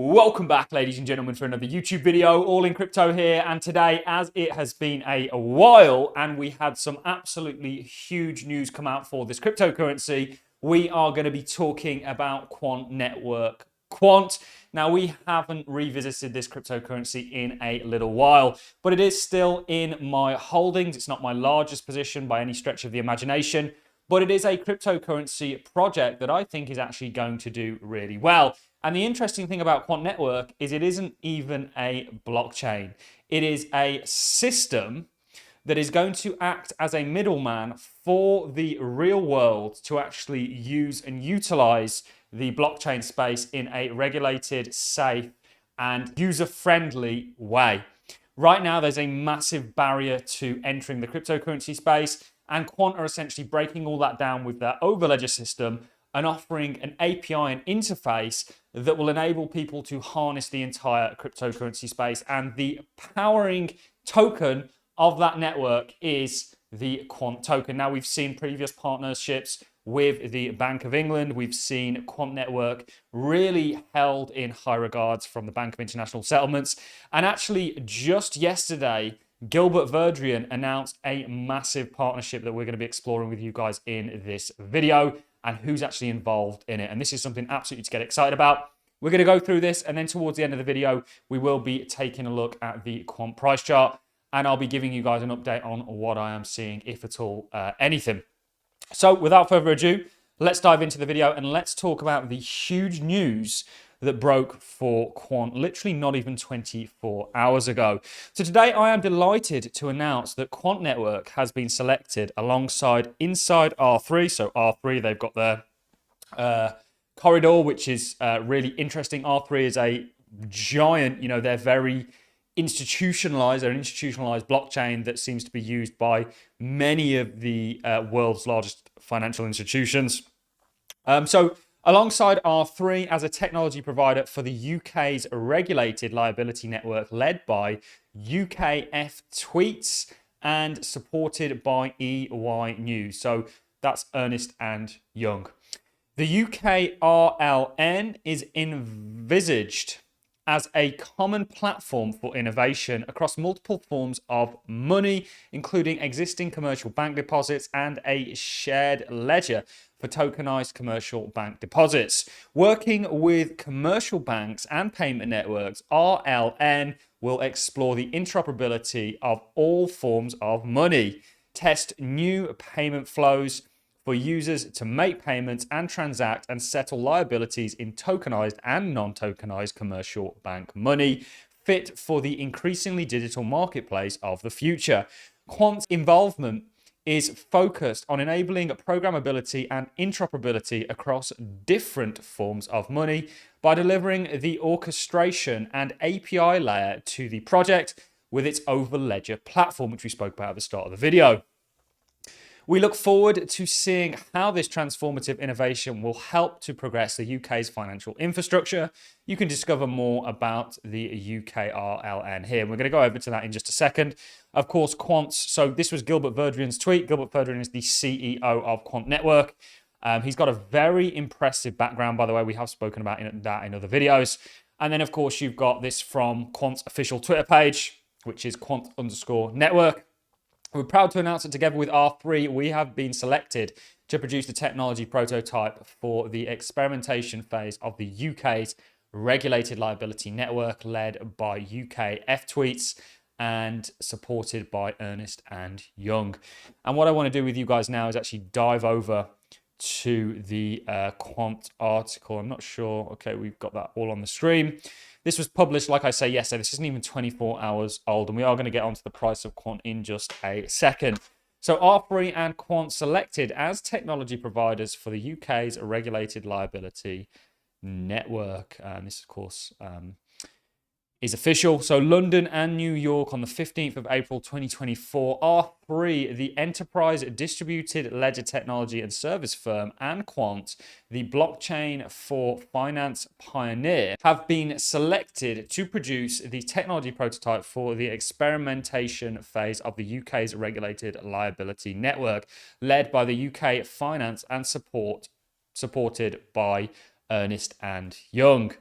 Welcome back, ladies and gentlemen, for another YouTube video. Allincrypto here, and today, as it has been a while and we had some absolutely huge news come out for this cryptocurrency, we are going to be talking about Quant Network. Quant. Now, we haven't revisited this cryptocurrency in a little while, but it is still in my holdings. It's not my largest position by any stretch of the imagination, but it is a cryptocurrency project that I think is actually going to do really well. And the interesting thing about Quant Network is it isn't even a blockchain. It is a system that is going to act as a middleman for the real world to actually use and utilize the blockchain space in a regulated, safe, and user-friendly way. Right now, there's a massive barrier to entering the cryptocurrency space, and Quant are essentially breaking all that down with their overledger system and offering an API and interface that will enable people to harness the entire cryptocurrency space. And the powering token of that network is the Quant token. Now, we've seen previous partnerships with the Bank of England. We've seen Quant Network really held in high regards from the Bank of International Settlements. And actually, just yesterday, Gilbert Verdrian announced a massive partnership that we're going to be exploring with you guys in this video, and who's actually involved in it. And this is something absolutely to get excited about. We're going to go through this, and then towards the end of the video, we will be taking a look at the Quant price chart, and I'll be giving you guys an update on what I am seeing, if at all, anything. So without further ado, let's dive into the video and let's talk about the huge news that broke for Quant literally not even 24 hours ago. So today I am delighted to announce that Quant Network has been selected alongside Inside R3. So R3, they've got their corridor, which is really interesting. R3 is a giant, they're very institutionalized. They're an institutionalized blockchain that seems to be used by many of the world's largest financial institutions. Alongside R3 as a technology provider for the UK's regulated liability network led by UKF Tweets and supported by EY News. So that's Ernst and Young. The UK ALLIN is envisaged as a common platform for innovation across multiple forms of money, including existing commercial bank deposits and a shared ledger for tokenized commercial bank deposits. Working with commercial banks and payment networks, ALLIN will explore the interoperability of all forms of money, test new payment flows for users to make payments and transact and settle liabilities in tokenized and non-tokenized commercial bank money, fit for the increasingly digital marketplace of the future. Quant's involvement is focused on enabling programmability and interoperability across different forms of money by delivering the orchestration and API layer to the project with its overledger platform, which we spoke about at the start of the video. We look forward to seeing how this transformative innovation will help to progress the UK's financial infrastructure. You can discover more about the UKRLN here. We're going to go over to that in just a second. Of course, Quant. So this was Gilbert Verdrian's tweet. Gilbert Verdrian is the CEO of Quant Network. He's got a very impressive background, by the way. We have spoken about that in other videos. And then, of course, you've got this from Quant's official Twitter page, which is Quant_network. We're proud to announce that together with R3, we have been selected to produce the technology prototype for the experimentation phase of the UK's regulated liability network led by UKF Tweets and supported by Ernst and Young. And what I want to do with you guys now is actually dive over to the Quant article. I'm not sure. Okay, we've got that all on the screen. This was published, like I say, yesterday. This isn't even 24 hours old, and we are going to get onto the price of Quant in just a second. So R3 and Quant selected as technology providers for the UK's regulated liability network. And this, of course, is official. So London and New York on the 15th of April 2024. R3, the enterprise distributed ledger technology and service firm, and Quant, the blockchain for finance pioneer, have been selected to produce the technology prototype for the experimentation phase of the UK's regulated liability network, led by the UK Finance and supported by Ernst and Young.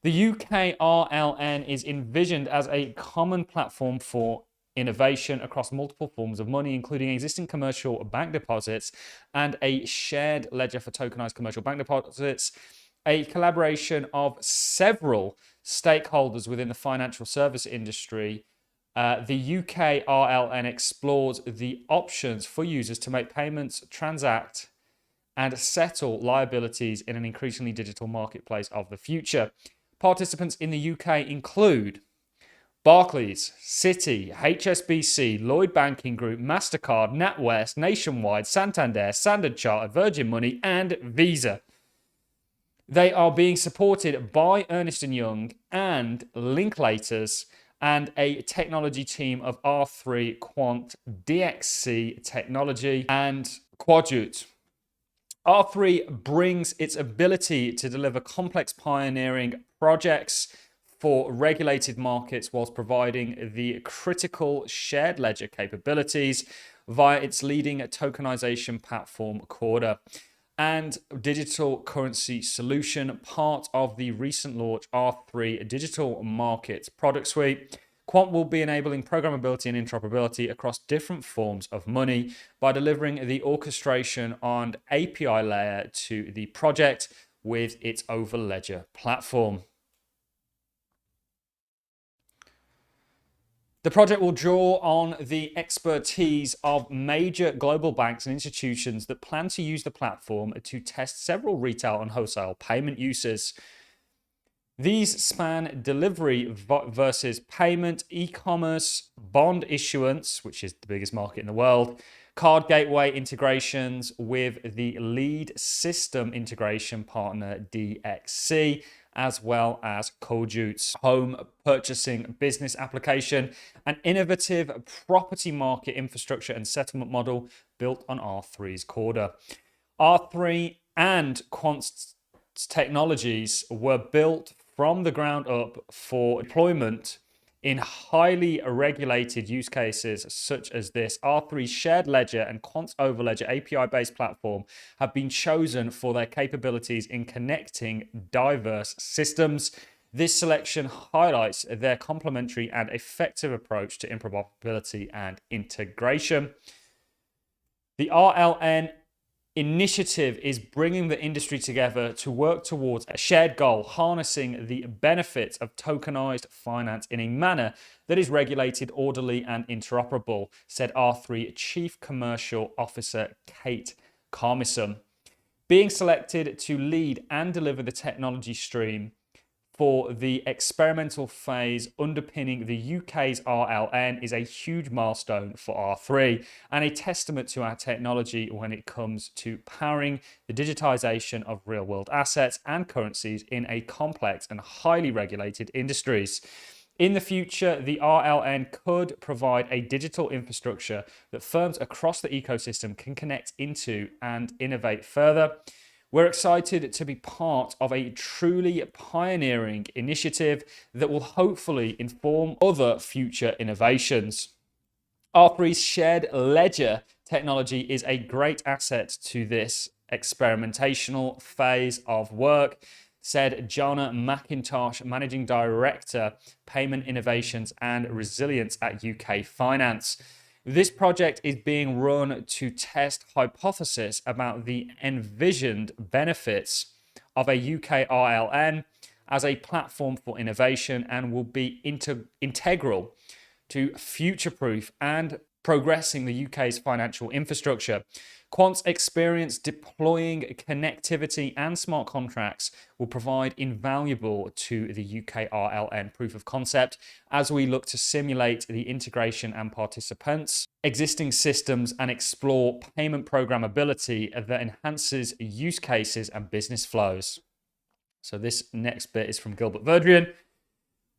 The UK RLN is envisioned as a common platform for innovation across multiple forms of money, including existing commercial bank deposits and a shared ledger for tokenized commercial bank deposits, a collaboration of several stakeholders within the financial service industry. The UK RLN explores the options for users to make payments, transact, and settle liabilities in an increasingly digital marketplace of the future. Participants in the UK include Barclays, Citi, HSBC, Lloyd Banking Group, MasterCard, NatWest, Nationwide, Santander, Standard Chartered, Virgin Money, and Visa. They are being supported by Ernst & Young and Linklaters and a technology team of R3, Quant, DXC Technology, and Quadjut. R3 brings its ability to deliver complex pioneering projects for regulated markets whilst providing the critical shared ledger capabilities via its leading tokenization platform, Corda, and digital currency solution, part of the recent launch R3 Digital Markets product suite. Quant will be enabling programmability and interoperability across different forms of money by delivering the orchestration and API layer to the project with its Overledger platform. The project will draw on the expertise of major global banks and institutions that plan to use the platform to test several retail and wholesale payment uses. These span delivery versus payment, e-commerce, bond issuance, which is the biggest market in the world, card gateway integrations with the lead system integration partner DXC, as well as Quadjut's home purchasing business application, an innovative property market infrastructure and settlement model built on R3's Corda. R3 and Quant's technologies were built from the ground up for deployment in highly regulated use cases such as this. R3's shared ledger and Quant's Overledger API-based platform have been chosen for their capabilities in connecting diverse systems. This selection highlights their complementary and effective approach to interoperability and integration. The RLN initiative is bringing the industry together to work towards a shared goal, harnessing the benefits of tokenized finance in a manner that is regulated, orderly, and interoperable, said R3 Chief Commercial Officer Kate Carmison. Being selected to lead and deliver the technology stream for the experimental phase underpinning the UK's RLN is a huge milestone for R3 and a testament to our technology when it comes to powering the digitization of real-world assets and currencies in a complex and highly regulated industries. In the future, the RLN could provide a digital infrastructure that firms across the ecosystem can connect into and innovate further. We're excited to be part of a truly pioneering initiative that will hopefully inform other future innovations. R3's shared ledger technology is a great asset to this experimentational phase of work, said Jonna McIntosh, Managing Director, Payment Innovations and Resilience at UK Finance. This project is being run to test hypotheses about the envisioned benefits of a UK RLN as a platform for innovation and will be integral to future-proof and progressing the UK's financial infrastructure. Quant's experience deploying connectivity and smart contracts will provide invaluable to the UK RLN proof of concept as we look to simulate the integration and participants, existing systems, and explore payment programmability that enhances use cases and business flows. So this next bit is from Gilbert Verdrian.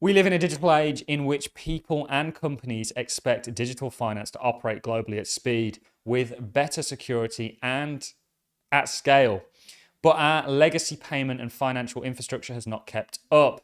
We live in a digital age in which people and companies expect digital finance to operate globally at speed with better security and at scale. But our legacy payment and financial infrastructure has not kept up.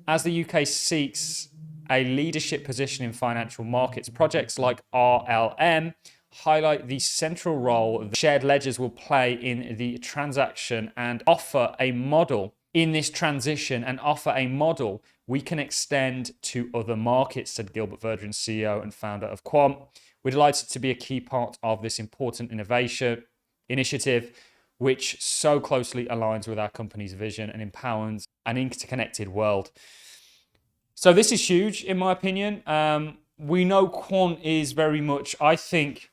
As the UK seeks a leadership position in financial markets, projects like RLM highlight the central role that shared ledgers will play in the transaction and offer a model in this transition and offer a model we can extend to other markets, said Gilbert Verdrin, CEO and founder of Quant. We're delighted to be a key part of this important initiative, which so closely aligns with our company's vision and empowers an interconnected world. So this is huge, in my opinion. We know Quant is very much, I think,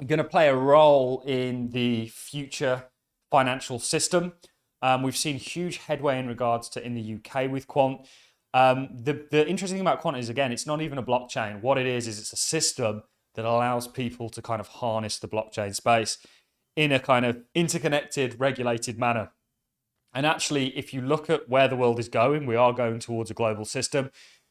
going to play a role in the future financial system. We've seen huge headway in regards to in the UK with Quant. The interesting thing about Quant is, again, it's not even a blockchain. What it is it's a system that allows people to kind of harness the blockchain space in a kind of interconnected, regulated manner. And actually, if you look at where the world is going, we are going towards a global system.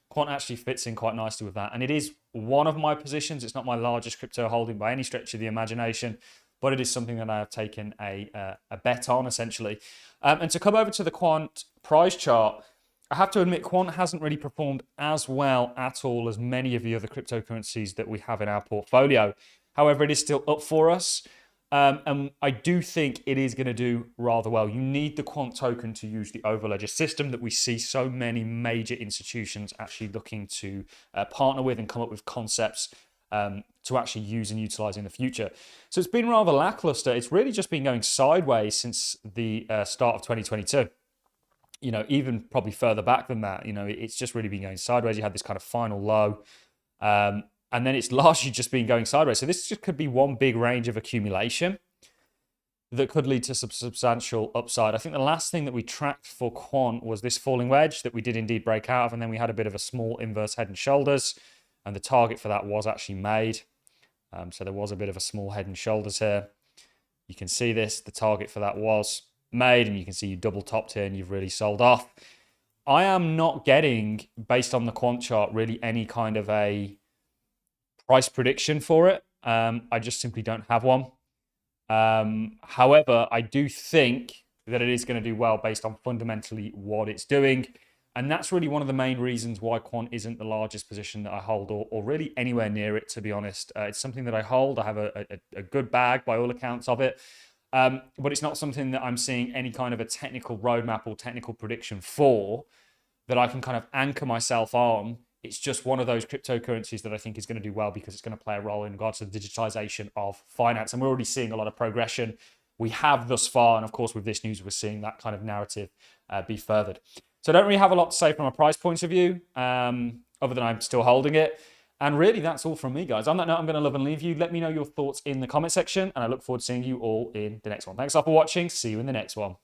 Quant actually fits in quite nicely with that. And it is one of my positions. It's not my largest crypto holding by any stretch of the imagination, but it is something that I have taken a bet on, essentially. And to come over to the Quant price chart, I have to admit, Quant hasn't really performed as well at all as many of the other cryptocurrencies that we have in our portfolio. However, it is still up for us. And I do think it is going to do rather well. You need the Quant token to use the Overledger system that we see so many major institutions actually looking to partner with and come up with concepts to actually use and utilize in the future. So it's been rather lackluster. It's really just been going sideways since the start of 2022. You know, even probably further back than that, you know, it's just really been going sideways. You had this kind of final low, and then it's largely just been going sideways. So this just could be one big range of accumulation that could lead to some substantial upside. I think the last thing that we tracked for Quant was this falling wedge that we did indeed break out of, and then we had a bit of a small inverse head and shoulders, and the target for that was actually made. So there was a bit of a small head and shoulders here. You can see this, the target for that was made, and you can see you double topped here and you've really sold off. I am not getting, based on the Quant chart, really any kind of a price prediction for it. I just simply don't have one. However, I do think that it is going to do well based on fundamentally what it's doing. And that's really one of the main reasons why Quant isn't the largest position that I hold, or really anywhere near it, to be honest. It's something that I hold. I have a good bag by all accounts of it. But it's not something that I'm seeing any kind of a technical roadmap or technical prediction for that I can kind of anchor myself on. It's just one of those cryptocurrencies that I think is going to do well because it's going to play a role in regards to the digitalization of finance. And we're already seeing a lot of progression. We have thus far. And of course, with this news, we're seeing that kind of narrative be furthered. So I don't really have a lot to say from a price point of view, other than I'm still holding it. And really, that's all from me, guys. On that note, I'm going to love and leave you. Let me know your thoughts in the comment section, and I look forward to seeing you all in the next one. Thanks all for watching. See you in the next one.